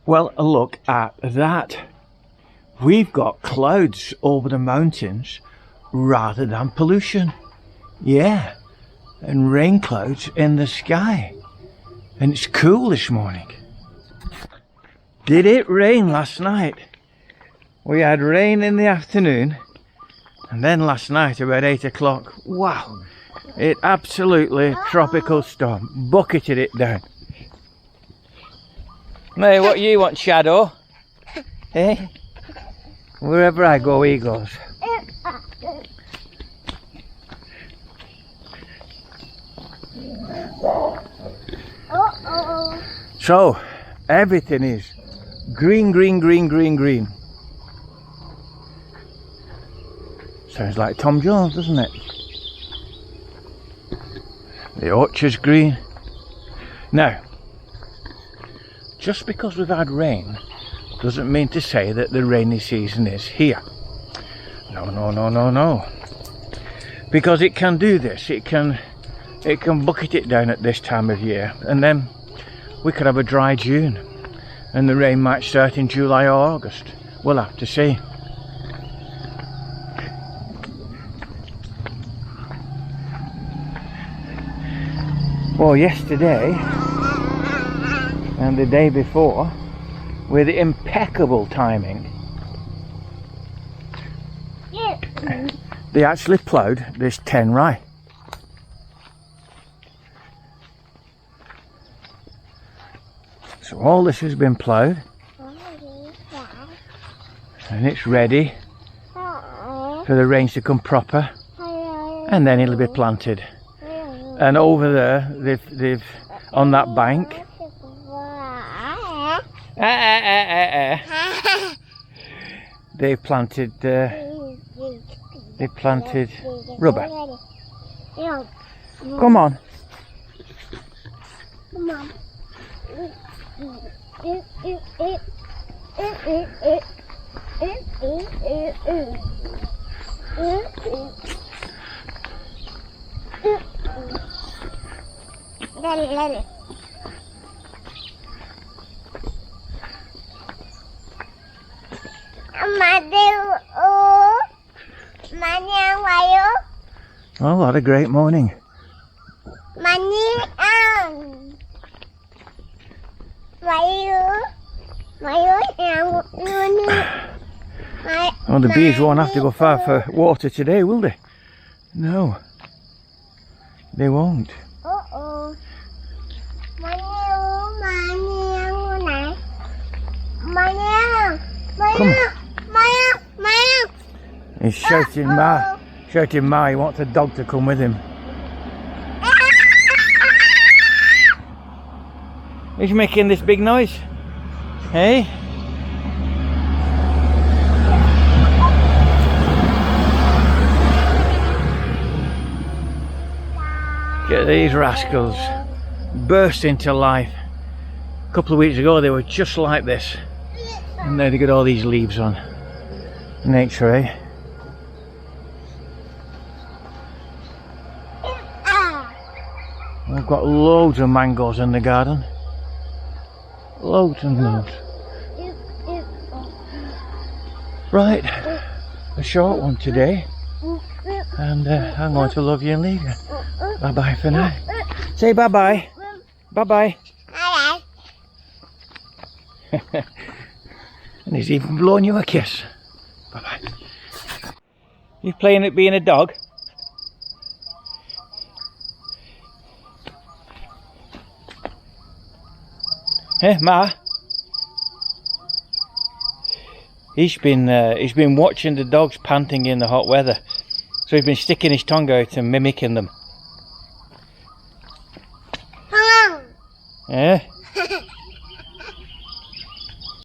Well, look at that. We've got clouds over the mountains rather than pollution. Yeah, and rain clouds in the sky. And it's cool this morning. Did it rain last night? We had rain in the afternoon, and then last night about 8 o'clock, wow, it absolutely tropical storm, bucketed it down. Hey, what you want, Shadow? Hey? Wherever I go, he goes. So, everything is green, green, green, green, green. Sounds like Tom Jones, doesn't it? The orchard's green. Now, just because we've had rain doesn't mean to say that the rainy season is here. No, no, no, no, no. Because it can do this. It can bucket it down at this time of year, and then we could have a dry June, and the rain might start in July or August. We'll have to see. Well, yesterday and the day before, with impeccable timing, they actually ploughed this 10 rye. So all this has been ploughed and it's ready for the rains to come proper, and then it'll be planted. And over there, they've on that bank, they planted rubber. Come on. Come on. Let it. Oh, what a great morning. Oh, the bees won't have to go far for water today, will they? No, they won't. Come on. He's shouting Ma. Shouting Ma, he wants a dog to come with him. He's making this big noise. Hey? Get these rascals burst into life. A couple of weeks ago they were just like this, and now they got all these leaves on. Nature, eh? We've got loads of mangoes in the garden. Loads and loads. Right, a short one today, and I'm going to love you and leave you. Bye bye for now. Say bye bye. Bye bye. Bye bye. And he's even blowing you a kiss. Bye bye. You playing at being a dog? Hey, Ma. He's been watching the dogs panting in the hot weather, so he's been sticking his tongue out and mimicking them. Come on. Yeah.